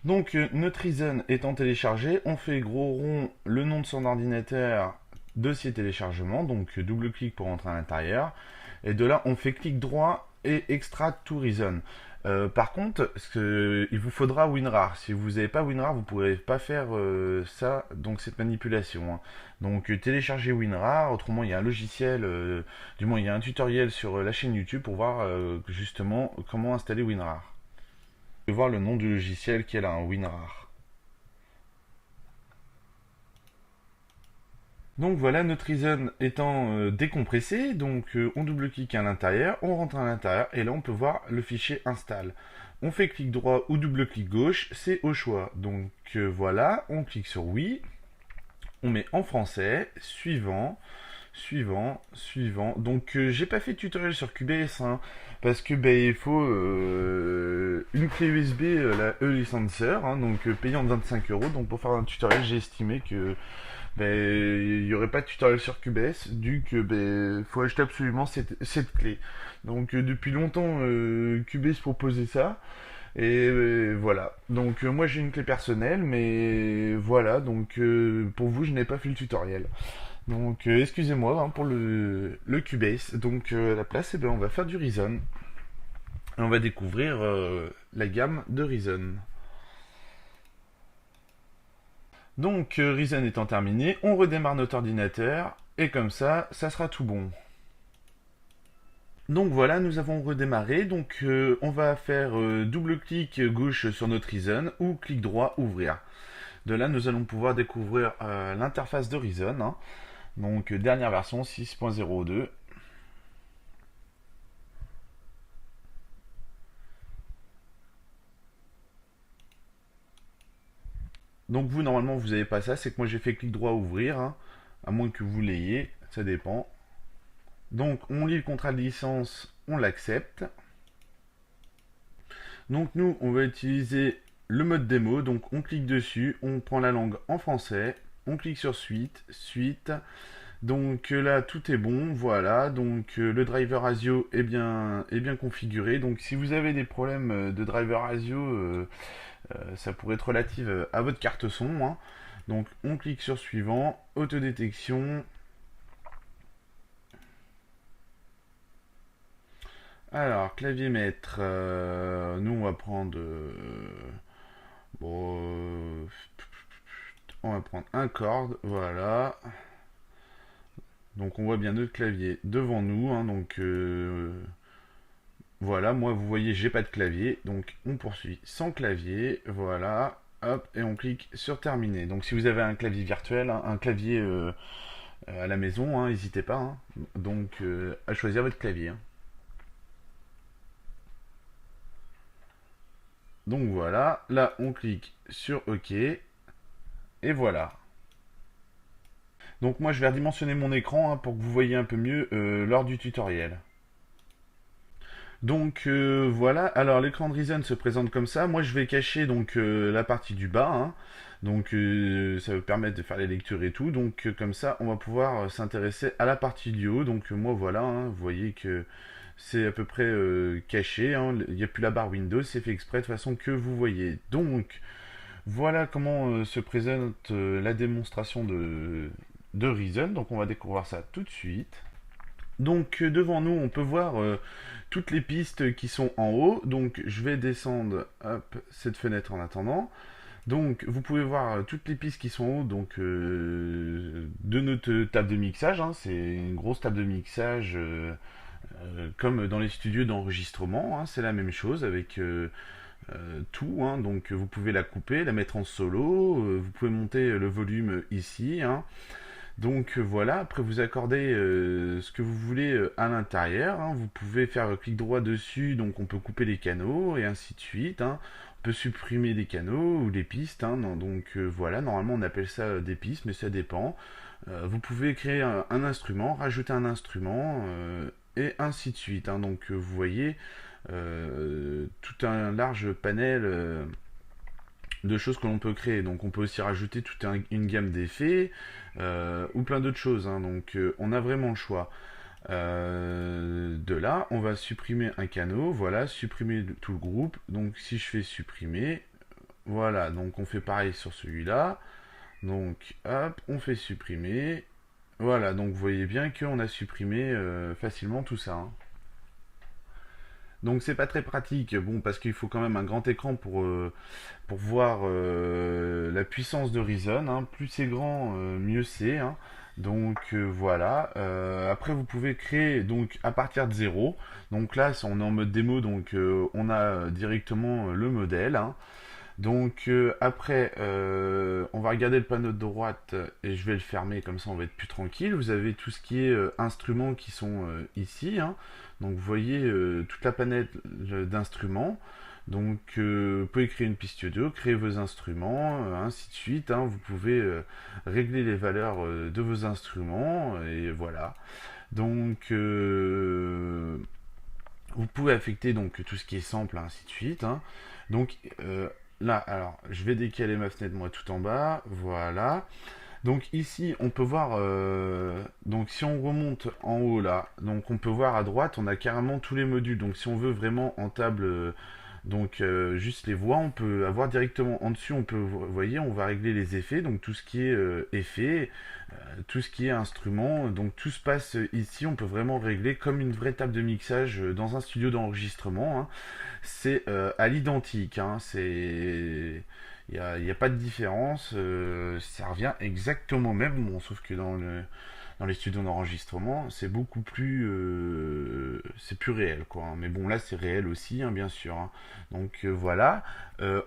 Donc notre Reason étant téléchargé, on fait gros rond le nom de son ordinateur, dossier téléchargement, donc double-clic pour entrer à l'intérieur. Et de là, on fait clic droit et extract to Reason. Par contre, il vous faudra WinRAR. Si vous n'avez pas WinRAR, vous ne pourrez pas faire ça, donc cette manipulation, hein. Donc téléchargez WinRAR, autrement il y a un logiciel, du moins il y a un tutoriel sur la chaîne YouTube pour voir justement comment installer WinRAR. Vous pouvez voir le nom du logiciel qui est là, un WinRAR. Donc voilà, notre Reason étant décompressé, donc on double-clique à l'intérieur, on rentre à l'intérieur et là on peut voir le fichier install. On fait clic droit ou double-clic gauche, c'est au choix. Donc voilà, on clique sur oui, on met en français, suivant, suivant. Donc j'ai pas fait de tutoriel sur Cubase, hein, parce que il faut une clé USB, la e-licenser, hein, donc payante 25 euros. Donc pour faire un tutoriel, j'ai estimé que il n'y aurait pas de tutoriel sur Cubase, du que faut acheter absolument cette clé. Donc depuis longtemps, Cubase proposait ça. Et voilà. Donc moi j'ai une clé personnelle, mais voilà. Donc pour vous, je n'ai pas fait le tutoriel. Donc excusez-moi, hein, pour le Cubase. Donc à la place, on va faire du Reason. Et on va découvrir la gamme de Reason. Donc Reason étant terminé, on redémarre notre ordinateur. Et comme ça sera tout bon. Donc voilà, nous avons redémarré. Donc on va faire double-clic gauche sur notre Reason ou clic droit ouvrir. De là, nous allons pouvoir découvrir l'interface de Reason, hein. Donc dernière version 6.02. Donc vous, normalement, vous n'avez pas ça. C'est que moi, j'ai fait clic droit ouvrir, hein, à moins que vous l'ayez. Ça dépend. Donc on lit le contrat de licence, on l'accepte. Donc nous, on va utiliser le mode démo. Donc on clique dessus, on prend la langue en français, on clique sur suite, suite. Donc là, tout est bon, voilà. Donc le driver ASIO est bien configuré. Donc si vous avez des problèmes de driver ASIO, ça pourrait être relatif à votre carte son, hein. Donc on clique sur suivant, autodétection. Alors, clavier maître, nous on va prendre... bon, on va prendre un corde, voilà. Donc on voit bien notre clavier devant nous, hein, donc voilà, moi vous voyez j'ai pas de clavier, donc on poursuit sans clavier, voilà, hop, et on clique sur terminer. Donc si vous avez un clavier virtuel, hein, un clavier à la maison, hein, n'hésitez pas, hein, donc à choisir votre clavier, hein. Donc voilà, là on clique sur OK, et voilà. Donc moi je vais redimensionner mon écran, hein, pour que vous voyez un peu mieux lors du tutoriel. Donc voilà, alors l'écran de Reason se présente comme ça. Moi je vais cacher donc la partie du bas, hein. Donc ça va permettre de faire les lectures et tout. Donc comme ça on va pouvoir s'intéresser à la partie du haut. Donc moi voilà, hein, vous voyez que c'est à peu près caché, hein. Il n'y a plus la barre Windows, c'est fait exprès de façon que vous voyez. Donc voilà comment se présente la démonstration de Reason. Donc on va découvrir ça tout de suite. Donc devant nous, on peut voir toutes les pistes qui sont en haut. Donc je vais descendre, hop, cette fenêtre en attendant. Donc vous pouvez voir toutes les pistes qui sont en haut, donc de notre table de mixage, hein. C'est une grosse table de mixage comme dans les studios d'enregistrement, hein. C'est la même chose avec tout, hein. Donc vous pouvez la couper, la mettre en solo, vous pouvez monter le volume ici, hein. Donc voilà, après vous accordez ce que vous voulez à l'intérieur, hein. Vous pouvez faire clic droit dessus, donc on peut couper les canaux et ainsi de suite, hein. On peut supprimer des canaux ou des pistes, hein. Non, donc voilà, normalement on appelle ça des pistes, mais ça dépend. Vous pouvez créer un instrument, rajouter un instrument et ainsi de suite, hein. Donc vous voyez tout un large panel de choses que l'on peut créer. Donc on peut aussi rajouter toute une gamme d'effets ou plein d'autres choses, hein. Donc on a vraiment le choix. De là, on va supprimer un canot, voilà, supprimer tout le groupe. Donc si je fais supprimer, Voilà, donc on fait pareil sur celui-là. Donc hop, on fait supprimer. Voilà, donc vous voyez bien qu'on a supprimé facilement tout ça, hein. Donc c'est pas très pratique, bon, parce qu'il faut quand même un grand écran pour voir la puissance de Reason, hein. Plus c'est grand, mieux c'est, hein. Donc voilà. Après vous pouvez créer donc à partir de zéro. Donc là on est en mode démo, donc on a directement le modèle, hein. Donc après, on va regarder le panneau de droite et je vais le fermer, comme ça on va être plus tranquille. Vous avez tout ce qui est instruments qui sont ici, hein. Donc vous voyez toute la panette d'instruments. Donc vous pouvez créer une piste audio, créer vos instruments, ainsi de suite, hein. Vous pouvez régler les valeurs de vos instruments et voilà. Donc vous pouvez affecter donc tout ce qui est sample, ainsi de suite, hein. Donc là, alors, je vais décaler ma fenêtre, moi, tout en bas. Voilà. Donc ici, on peut voir... donc si on remonte en haut, là, donc on peut voir à droite, on a carrément tous les modules. Donc si on veut vraiment en table... donc juste les voix, on peut avoir directement en dessus, on peut, vous voyez, on va régler les effets, donc tout ce qui est effet, tout ce qui est instrument, donc tout se passe ici, on peut vraiment régler comme une vraie table de mixage dans un studio d'enregistrement, hein. C'est à l'identique, hein. Il y a pas de différence, ça revient exactement au même, bon, sauf que dans les studios d'enregistrement, c'est beaucoup plus, c'est plus réel, quoi, hein. Mais bon, là, c'est réel aussi, hein, bien sûr, hein. Donc voilà.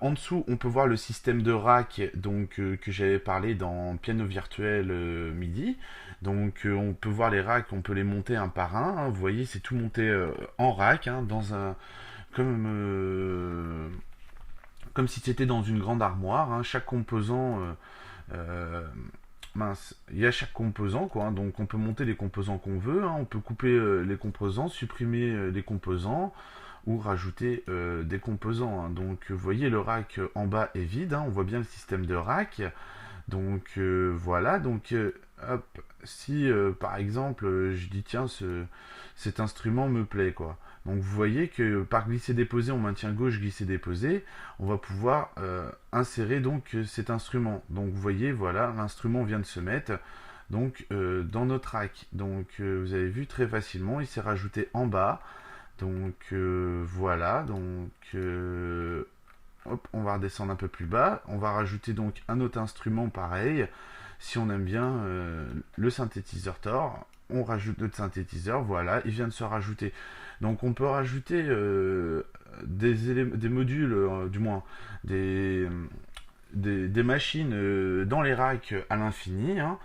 En dessous, on peut voir le système de rack, donc que j'avais parlé dans Piano Virtuel MIDI. Donc on peut voir les racks, on peut les monter un par un, hein. Vous voyez, c'est tout monté en rack, hein, dans un comme comme si c'était dans une grande armoire, hein. Chaque composant euh, mince, il y a chaque composant, quoi, hein. Donc on peut monter les composants qu'on veut, hein. On peut couper les composants, supprimer les composants ou rajouter des composants, hein. Donc vous voyez, le rack en bas est vide, hein. On voit bien le système de rack. Donc voilà, donc hop, si par exemple je dis tiens, cet instrument me plaît, quoi. Donc vous voyez que par glisser-déposer, on maintient gauche, glisser-déposer, on va pouvoir insérer donc cet instrument. Donc vous voyez, voilà, l'instrument vient de se mettre donc dans notre rack. Donc vous avez vu très facilement, il s'est rajouté en bas. Donc voilà, donc hop, on va redescendre un peu plus bas. On va rajouter donc un autre instrument pareil. Si on aime bien le synthétiseur Thor, on rajoute notre synthétiseur. Voilà, il vient de se rajouter. Donc on peut rajouter des modules, du moins des machines dans les racks à l'infini, hein.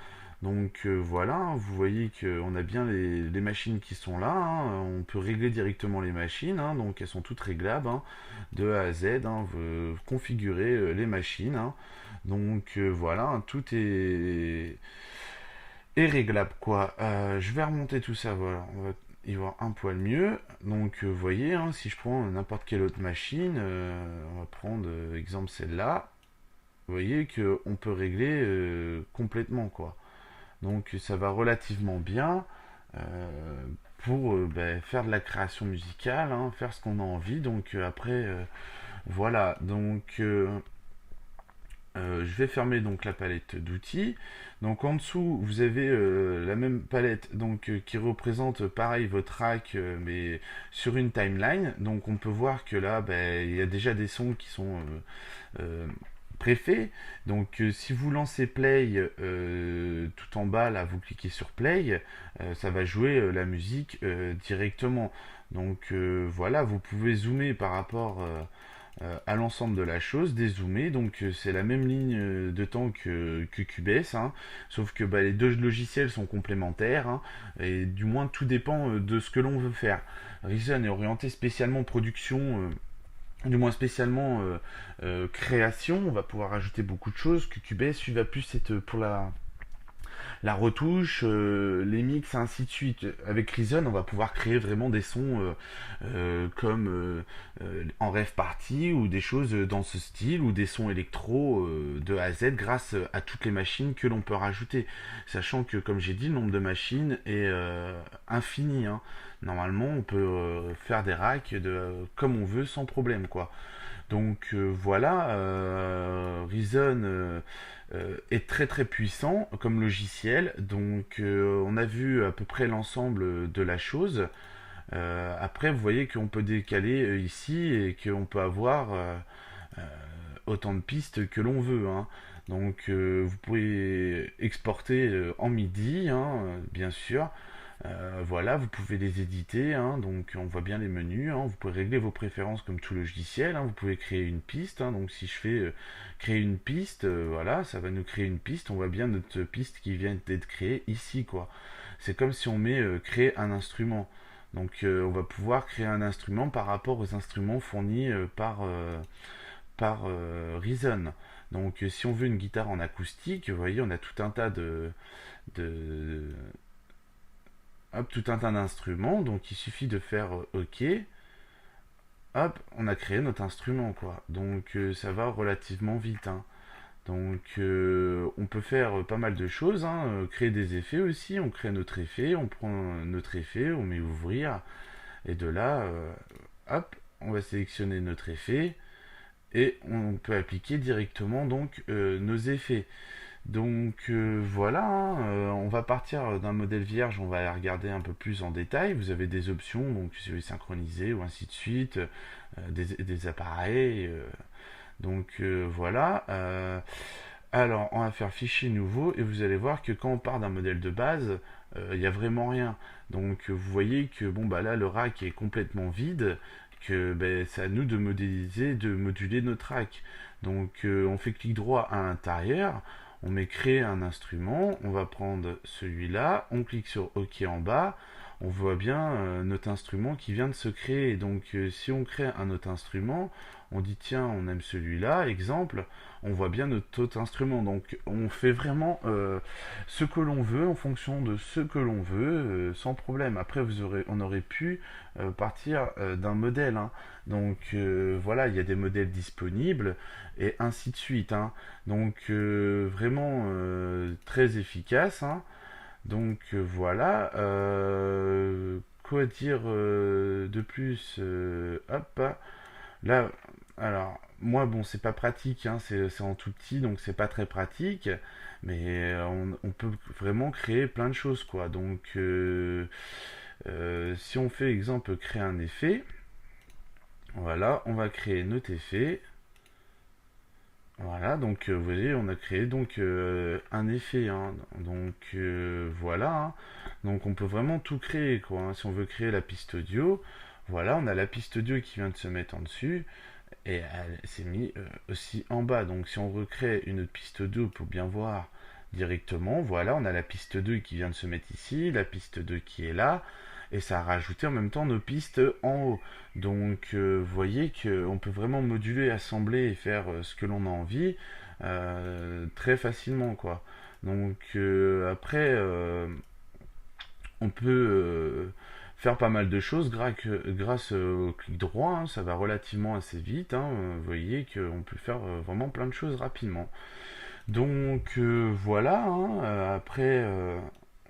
Donc voilà, hein, vous voyez qu'on a bien les machines qui sont là, hein. On peut régler directement les machines, hein. Donc elles sont toutes réglables, hein, de A à Z, hein. Vous configurez les machines, hein. Donc voilà, hein, tout est réglable, quoi. Je vais remonter tout ça, voilà, on va y voir un poil mieux. Donc vous voyez, hein, si je prends n'importe quelle autre machine, on va prendre exemple celle-là, vous voyez qu'on peut régler complètement, quoi. Donc ça va relativement bien pour faire de la création musicale, hein, faire ce qu'on a envie. Donc après, voilà. Donc je vais fermer donc la palette d'outils. Donc en dessous, vous avez la même palette donc qui représente pareil votre rack, mais sur une timeline. Donc on peut voir que là, il y a déjà des sons qui sont préfet. Donc si vous lancez play tout en bas, là vous cliquez sur play, ça va jouer la musique directement. Donc voilà, vous pouvez zoomer par rapport à l'ensemble de la chose, dézoomer. Donc c'est la même ligne de temps que Cubase, hein, sauf que les deux logiciels sont complémentaires, hein, et du moins tout dépend de ce que l'on veut faire. Reason est orienté spécialement production, du moins spécialement création. On va pouvoir ajouter beaucoup de choses, que Cubase lui va plus être pour la retouche, les mix, ainsi de suite. Avec Reason, on va pouvoir créer vraiment des sons comme en rave party, ou des choses dans ce style, ou des sons électro de A à Z, grâce à toutes les machines que l'on peut rajouter. Sachant que, comme j'ai dit, le nombre de machines est infini, hein. Normalement, on peut faire des racks comme on veut sans problème, quoi. Donc voilà, Reason est très très puissant comme logiciel. Donc on a vu à peu près l'ensemble de la chose. Après, vous voyez qu'on peut décaler ici et qu'on peut avoir euh, autant de pistes que l'on veut, hein. Donc vous pouvez exporter en MIDI, hein, bien sûr. Voilà, vous pouvez les éditer, hein, donc on voit bien les menus, hein. Vous pouvez régler vos préférences comme tout logiciel, hein. Vous pouvez créer une piste, hein. Donc si je fais créer une piste, voilà, ça va nous créer une piste. On voit bien notre piste qui vient d'être créée ici, quoi. C'est comme si on met créer un instrument. Donc on va pouvoir créer un instrument par rapport aux instruments fournis par Reason. Donc si on veut une guitare en acoustique, vous voyez, on a tout un tas de hop, tout un tas d'instruments. Donc il suffit de faire OK. Hop, on a créé notre instrument, quoi. Donc ça va relativement vite, hein. Donc on peut faire pas mal de choses, hein. Créer des effets aussi. On crée notre effet, on prend notre effet, on met ouvrir. Et de là, hop, on va sélectionner notre effet et on peut appliquer directement donc nos effets. Donc voilà, hein, on va partir d'un modèle vierge, on va regarder un peu plus en détail. Vous avez des options, donc si vous voulez synchroniser ou ainsi de suite, des appareils. Donc voilà. Alors on va faire fichier nouveau et vous allez voir que quand on part d'un modèle de base, il n'y a vraiment rien. Donc vous voyez que bon bah là le rack est complètement vide, que ben, c'est à nous de modéliser, de moduler notre rack. Donc on fait clic droit à l'intérieur, on met créer un instrument, on va prendre celui-là, on clique sur OK en bas, on voit bien notre instrument qui vient de se créer. Donc si on crée un autre instrument, on dit tiens on aime celui-là, exemple, on voit bien notre autre instrument. Donc on fait vraiment ce que l'on veut en fonction de ce que l'on veut, sans problème. Après on aurait pu partir d'un modèle, hein. Donc voilà, il y a des modèles disponibles et ainsi de suite, hein. Donc vraiment très efficace, hein. Donc voilà, quoi dire de plus, hop, là, alors moi bon c'est pas pratique, hein, c'est en tout petit donc c'est pas très pratique, mais on peut vraiment créer plein de choses, quoi. Donc si on fait exemple créer un effet, voilà, on va créer notre effet. Voilà, donc vous voyez, on a créé donc un effet, hein. Donc voilà, hein. Donc on peut vraiment tout créer, quoi, hein. Si on veut créer la piste audio, voilà, on a la piste audio qui vient de se mettre en dessus et elle s'est mise aussi en bas. Donc si on recrée une autre piste audio pour bien voir directement, voilà, on a la piste 2 qui vient de se mettre ici, la piste 2 qui est là, et ça a rajouté en même temps nos pistes en haut. Donc vous voyez qu'on peut vraiment moduler, assembler et faire ce que l'on a envie très facilement, quoi. Donc après on peut faire pas mal de choses grâce au clic droit, hein. Ça va relativement assez vite, hein. Vous voyez qu'on peut faire vraiment plein de choses rapidement. Donc voilà, hein. Après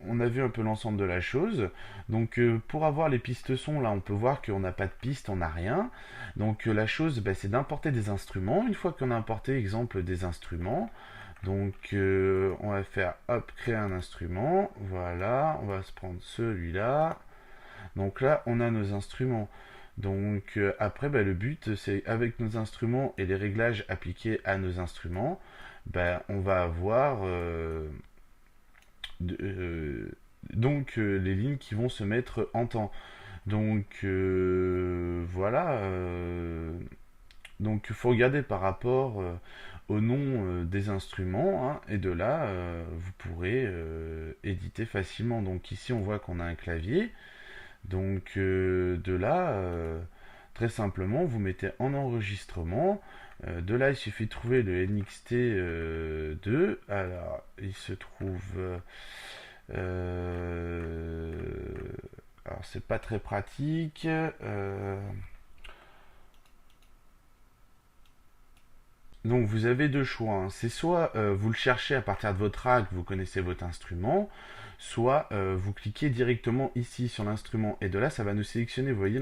on a vu un peu l'ensemble de la chose. Donc pour avoir les pistes son, là on peut voir qu'on n'a pas de piste, on n'a rien. Donc la chose bah, c'est d'importer des instruments. Une fois qu'on a importé exemple des instruments, donc on va faire hop créer un instrument. Voilà, on va se prendre celui-là. Donc là on a nos instruments. Donc après bah, le but c'est avec nos instruments et les réglages appliqués à nos instruments, bah, on va avoir donc les lignes qui vont se mettre en temps. Donc voilà. Donc il faut regarder par rapport au nom des instruments, hein, et de là vous pourrez éditer facilement. Donc ici on voit qu'on a un clavier. Donc de là très simplement vous mettez en enregistrement. De là il suffit de trouver le NXT2. Alors il se trouve alors c'est pas très pratique. Donc vous avez deux choix, hein. C'est soit vous le cherchez à partir de votre rack, vous connaissez votre instrument, soit vous cliquez directement ici sur l'instrument et de là ça va nous sélectionner, vous voyez,